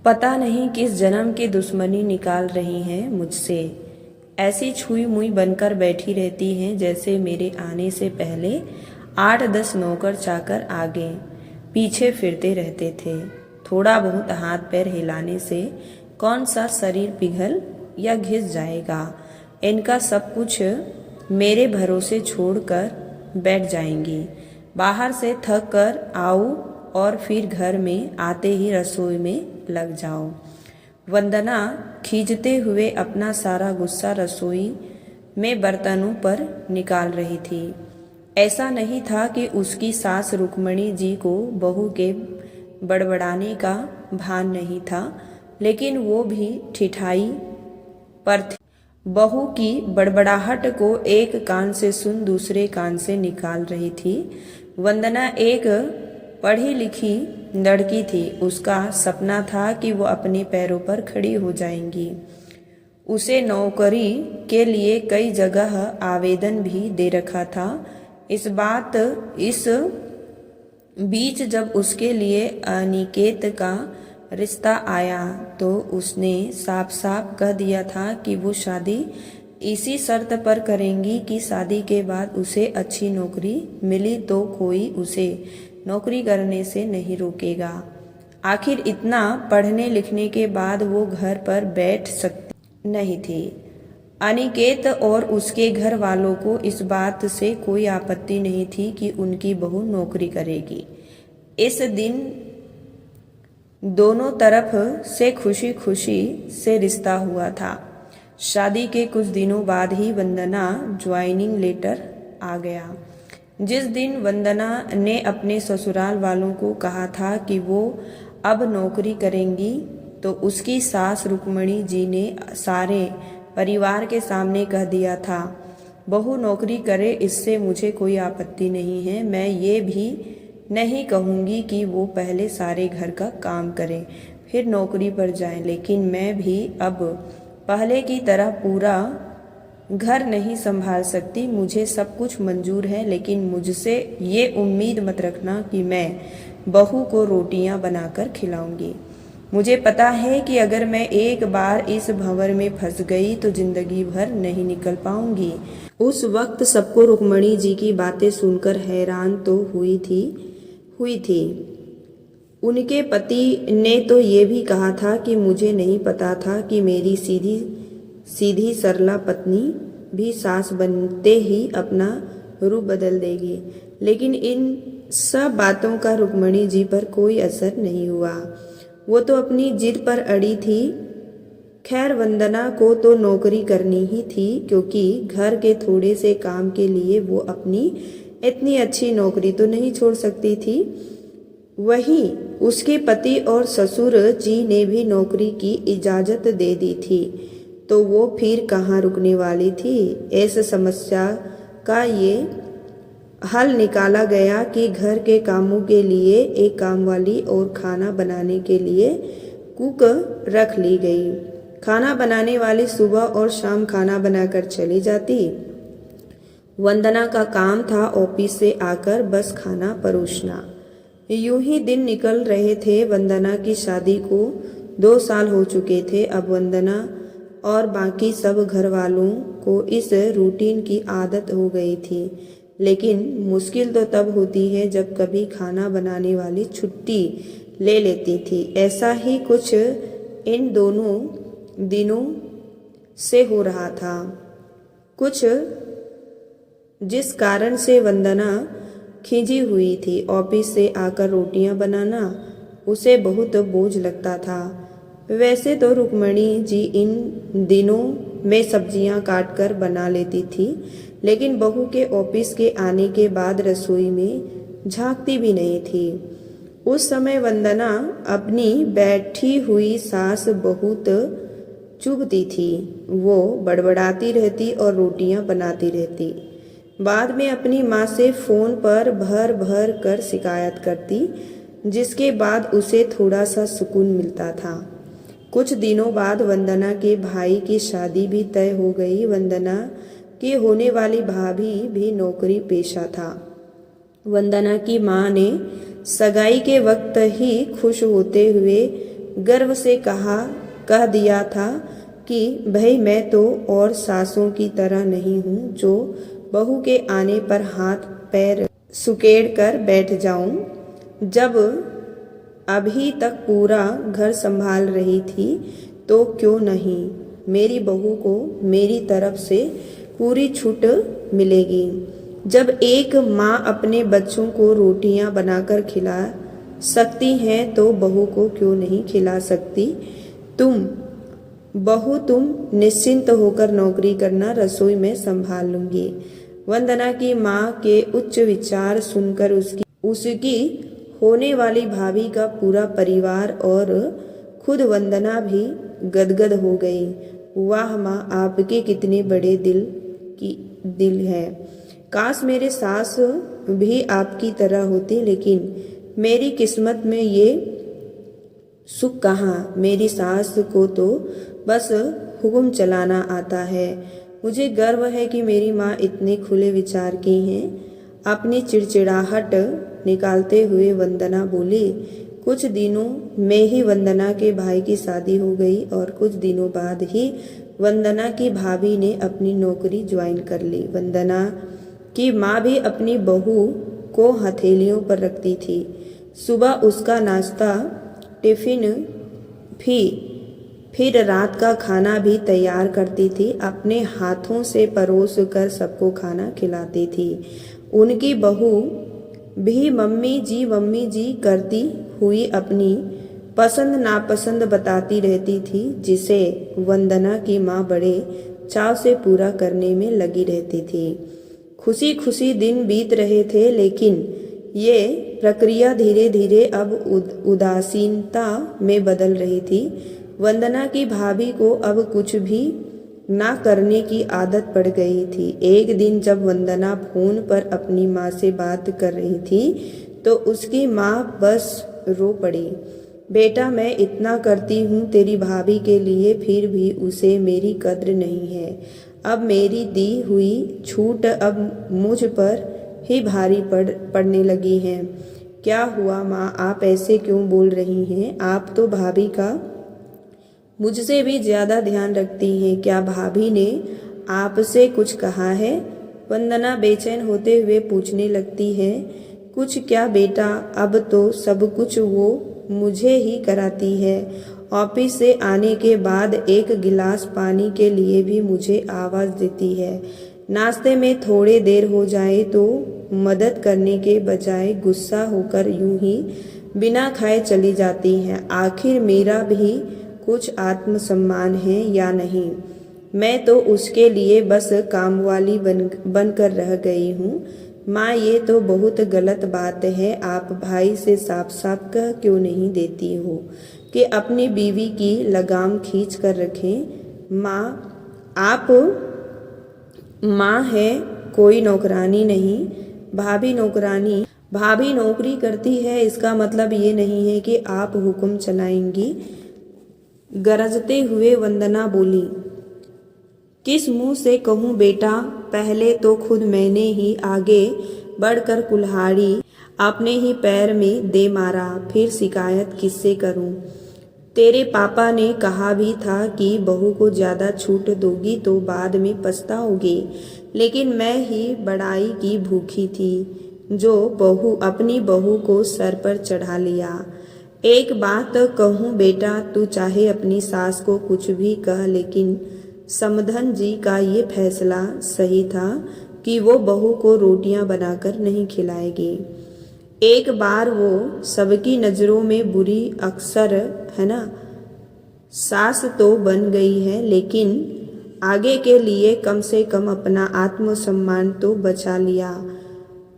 पता नहीं किस जन्म की दुश्मनी निकाल रही हैं मुझसे। ऐसी छुई मुई बनकर बैठी रहती हैं जैसे मेरे आने से पहले 8-10 नौकर चाकर आगे पीछे फिरते रहते थे। थोड़ा बहुत हाथ पैर हिलाने से कौन सा शरीर पिघल या घिस जाएगा। इनका सब कुछ मेरे भरोसे छोड़कर बैठ जाएंगी। बाहर से थक कर आओ और फिर घर में आते ही रसोई में लग जाओ। वंदना खींचते हुए अपना सारा गुस्सा रसोई में बर्तनों पर निकाल रही थी। ऐसा नहीं था कि उसकी सास रुक्मणी जी को बहू के बड़बड़ाने का भान नहीं था, लेकिन वो भी ठिठाई पर थी। बहू की बड़बड़ाहट को एक कान से सुन दूसरे कान से निकाल रही थी। वंदना एक पढ़ी लिखी लड़की थी। उसका सपना था कि वो अपने पैरों पर खड़ी हो जाएंगी। उसे नौकरी के लिए कई जगह आवेदन भी दे रखा था। इस बीच जब उसके लिए अनिकेत का रिश्ता आया तो उसने साफ साफ कह दिया था कि वो शादी इसी शर्त पर करेंगी कि शादी के बाद उसे अच्छी नौकरी मिली तो कोई उसे नौकरी करने से नहीं रोकेगा। आखिर इतना पढ़ने लिखने के बाद वो घर पर बैठ सकती नहीं थी। अनिकेत और उसके घर वालों को इस बात से कोई आपत्ति नहीं थी कि उनकी बहू नौकरी करेगी। इस दिन दोनों तरफ से खुशी खुशी से रिश्ता हुआ था। शादी के कुछ दिनों बाद ही वंदना ज्वाइनिंग लेटर आ गया। जिस दिन वंदना ने अपने ससुराल वालों को कहा था कि वो अब नौकरी करेंगी तो उसकी सास रुक्मणी जी ने सारे परिवार के सामने कह दिया था, बहू नौकरी करे इससे मुझे कोई आपत्ति नहीं है। मैं ये भी नहीं कहूँगी कि वो पहले सारे घर का काम करें फिर नौकरी पर जाएं, लेकिन मैं भी अब पहले की तरह पूरा घर नहीं संभाल सकती। मुझे सब कुछ मंजूर है, लेकिन मुझसे ये उम्मीद मत रखना कि मैं बहू को रोटियां बनाकर खिलाऊंगी। मुझे पता है कि अगर मैं एक बार इस भंवर में फंस गई तो जिंदगी भर नहीं निकल पाऊंगी। उस वक्त सबको रुक्मणी जी की बातें सुनकर हैरान तो हुई थी। उनके पति ने तो ये भी कहा था कि मुझे नहीं पता था कि मेरी सीधी सरला पत्नी भी सास बनते ही अपना रूप बदल देगी। लेकिन इन सब बातों का रुक्मणी जी पर कोई असर नहीं हुआ। वो तो अपनी जिद पर अड़ी थी। खैर वंदना को तो नौकरी करनी ही थी, क्योंकि घर के थोड़े से काम के लिए वो अपनी इतनी अच्छी नौकरी तो नहीं छोड़ सकती थी। वहीं उसके पति और ससुर जी ने भी नौकरी की इजाज़त दे दी थी, तो वो फिर कहाँ रुकने वाली थी। इस समस्या का ये हल निकाला गया कि घर के कामों के लिए एक कामवाली और खाना बनाने के लिए कुक रख ली गई। खाना बनाने वाली सुबह और शाम खाना बनाकर चली जाती। वंदना का काम था ऑफिस से आकर बस खाना परोसना। यूं ही दिन निकल रहे थे। वंदना की शादी को 2 साल हो चुके थे। अब वंदना और बाकी सब घर वालों को इस रूटीन की आदत हो गई थी। लेकिन मुश्किल तो तब होती है जब कभी खाना बनाने वाली छुट्टी ले लेती थी। ऐसा ही कुछ इन दोनों दिनों से हो रहा था। कुछ जिस कारण से वंदना खिंची हुई थी। ऑफिस से आकर रोटियां बनाना उसे बहुत बोझ लगता था। वैसे तो रुक्मणी जी इन दिनों में सब्जियां काटकर बना लेती थी, लेकिन बहू के ऑफिस के आने के बाद रसोई में झांकती भी नहीं थी। उस समय वंदना अपनी बैठी हुई सास बहुत चुभती थी। वो बड़बड़ाती रहती और रोटियां बनाती रहती। बाद में अपनी माँ से फ़ोन पर भर भर कर शिकायत करती, जिसके बाद उसे थोड़ा सा सुकून मिलता था। कुछ दिनों बाद वंदना के भाई की शादी भी तय हो गई। वंदना की होने वाली भाभी भी नौकरी पेशा था। वंदना की माँ ने सगाई के वक्त ही खुश होते हुए गर्व से कह दिया था कि भाई मैं तो और सासों की तरह नहीं हूँ जो बहू के आने पर हाथ पैर सुकेड़ कर बैठ जाऊं। जब अभी तक पूरा घर संभाल रही थी तो क्यों नहीं मेरी बहू को मेरी तरफ से पूरी छूट मिलेगी। जब एक माँ अपने बच्चों को रोटियां बनाकर खिला सकती है तो बहू को क्यों नहीं खिला सकती। तुम निश्चिंत होकर नौकरी करना, रसोई में संभाल लूंगी। वंदना की माँ के उच्च विचार सुनकर उसकी होने वाली भाभी का पूरा परिवार और खुद वंदना भी गदगद हो गई। वाह माँ, आपके कितने बड़े दिल है। काश मेरे सास भी आपकी तरह होती, लेकिन मेरी किस्मत में ये सुख कहाँ। मेरी सास को तो बस हुक्म चलाना आता है। मुझे गर्व है कि मेरी माँ इतने खुले विचार की हैं। अपनी चिड़चिड़ाहट निकालते हुए वंदना बोली। कुछ दिनों में ही वंदना के भाई की शादी हो गई और कुछ दिनों बाद ही वंदना की भाभी ने अपनी नौकरी ज्वाइन कर ली। वंदना की माँ भी अपनी बहू को हथेलियों पर रखती थी। सुबह उसका नाश्ता, टिफिन फिर रात का खाना भी तैयार करती थी। अपने हाथों से परोस कर सबको खाना खिलाती थी। उनकी बहू भी मम्मी जी करती हुई अपनी पसंद नापसंद बताती रहती थी, जिसे वंदना की माँ बड़े चाव से पूरा करने में लगी रहती थी। खुशी खुशी दिन बीत रहे थे, लेकिन ये प्रक्रिया धीरे धीरे अब उदासीनता में बदल रही थी। वंदना की भाभी को अब कुछ भी ना करने की आदत पड़ गई थी। एक दिन जब वंदना फोन पर अपनी माँ से बात कर रही थी तो उसकी माँ बस रो पड़ी। बेटा, मैं इतना करती हूँ तेरी भाभी के लिए, फिर भी उसे मेरी कद्र नहीं है। अब मेरी दी हुई छूट अब मुझ पर ही भारी पड़ने लगी है। क्या हुआ माँ, आप ऐसे क्यों बोल रही हैं? आप तो भाभी का मुझसे भी ज्यादा ध्यान रखती हैं। क्या भाभी ने आपसे कुछ कहा है? वंदना बेचैन होते हुए पूछने लगती है। कुछ क्या बेटा, अब तो सब कुछ वो मुझे ही कराती है। ऑफिस से आने के बाद एक गिलास पानी के लिए भी मुझे आवाज देती है। नाश्ते में थोड़ी देर हो जाए तो मदद करने के बजाय गुस्सा होकर यूं ही बिना खाए चली जाती है। आखिर मेरा भी कुछ आत्मसम्मान है या नहीं? मैं तो उसके लिए बस कामवाली बनकर रह गई हूँ। माँ, ये तो बहुत गलत बात है। आप भाई से साफ साफ कह क्यों नहीं देती हो कि अपनी बीवी की लगाम खींच कर रखें? माँ, आप माँ है, कोई नौकरानी नहीं। भाभी नौकरी करती है, इसका मतलब ये नहीं है कि आप हुक्म चलाएंगी। गरजते हुए वंदना बोली। किस मुंह से कहूँ बेटा, पहले तो खुद मैंने ही आगे बढ़कर कुल्हाड़ी अपने ही पैर में दे मारा, फिर शिकायत किससे करूं? तेरे पापा ने कहा भी था कि बहू को ज्यादा छूट दोगी तो बाद में पछताओगी, लेकिन मैं ही बड़ाई की भूखी थी जो अपनी बहू को सर पर चढ़ा लिया। एक बात कहूँ बेटा, तू चाहे अपनी सास को कुछ भी कह, लेकिन समधन जी का ये फैसला सही था कि वो बहू को रोटियां बनाकर नहीं खिलाएगी। एक बार वो सबकी नजरों में बुरी अक्सर है ना, सास तो बन गई है, लेकिन आगे के लिए कम से कम अपना आत्मसम्मान तो बचा लिया।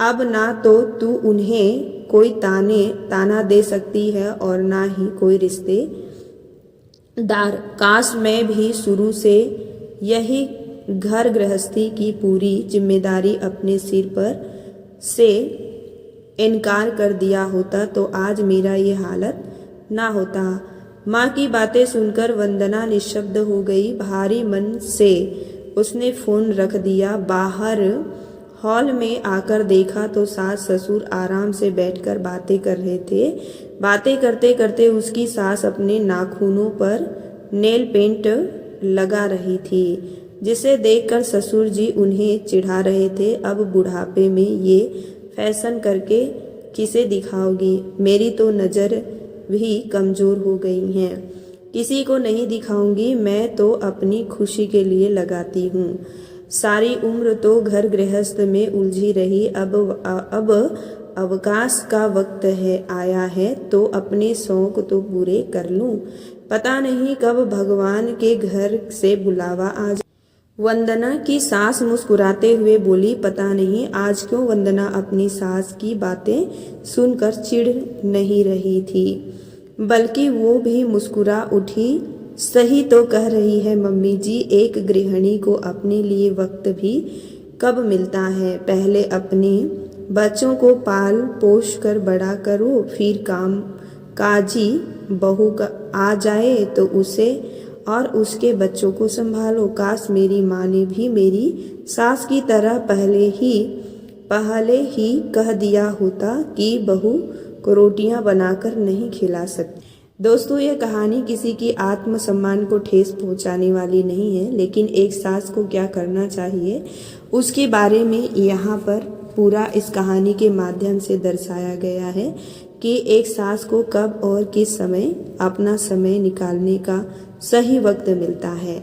अब ना तो तू उन्हें कोई ताना दे सकती है और ना ही कोई रिश्तेदार। काश मैं भी शुरू से यही घर गृहस्थी की पूरी जिम्मेदारी अपने सिर पर से इनकार कर दिया होता तो आज मेरा ये हालत ना होता। माँ की बातें सुनकर वंदना निशब्द हो गई। भारी मन से उसने फोन रख दिया। बाहर हॉल में आकर देखा तो सास ससुर आराम से बैठकर बातें कर रहे थे। बातें करते करते उसकी सास अपने नाखूनों पर नेल पेंट लगा रही थी, जिसे देखकर ससुर जी उन्हें चिढ़ा रहे थे। अब बुढ़ापे में ये फैशन करके किसे दिखाओगी? मेरी तो नज़र भी कमज़ोर हो गई है, किसी को नहीं दिखाऊंगी। मैं तो अपनी खुशी के लिए लगाती हूँ। सारी उम्र तो घर गृहस्थ में उलझी रही, अब अवकाश का वक्त आया है तो अपने शौक तो पूरे कर लूं। पता नहीं कब भगवान के घर से बुलावा आ जाए। वंदना की सास मुस्कुराते हुए बोली, पता नहीं आज क्यों वंदना अपनी सास की बातें सुनकर चिढ़ नहीं रही थी, बल्कि वो भी मुस्कुरा उठी। सही तो कह रही है मम्मी जी, एक गृहिणी को अपने लिए वक्त भी कब मिलता है। पहले अपने बच्चों को पाल पोष कर बड़ा करो, फिर काम काजी बहू आ जाए तो उसे और उसके बच्चों को संभालो। काश मेरी माँ ने भी मेरी सास की तरह पहले ही कह दिया होता कि बहू को रोटियां बनाकर नहीं खिला सकती। दोस्तों, यह कहानी किसी की आत्मसम्मान को ठेस पहुंचाने वाली नहीं है, लेकिन एक सास को क्या करना चाहिए उसके बारे में यहाँ पर पूरा इस कहानी के माध्यम से दर्शाया गया है कि एक सास को कब और किस समय अपना समय निकालने का सही वक्त मिलता है।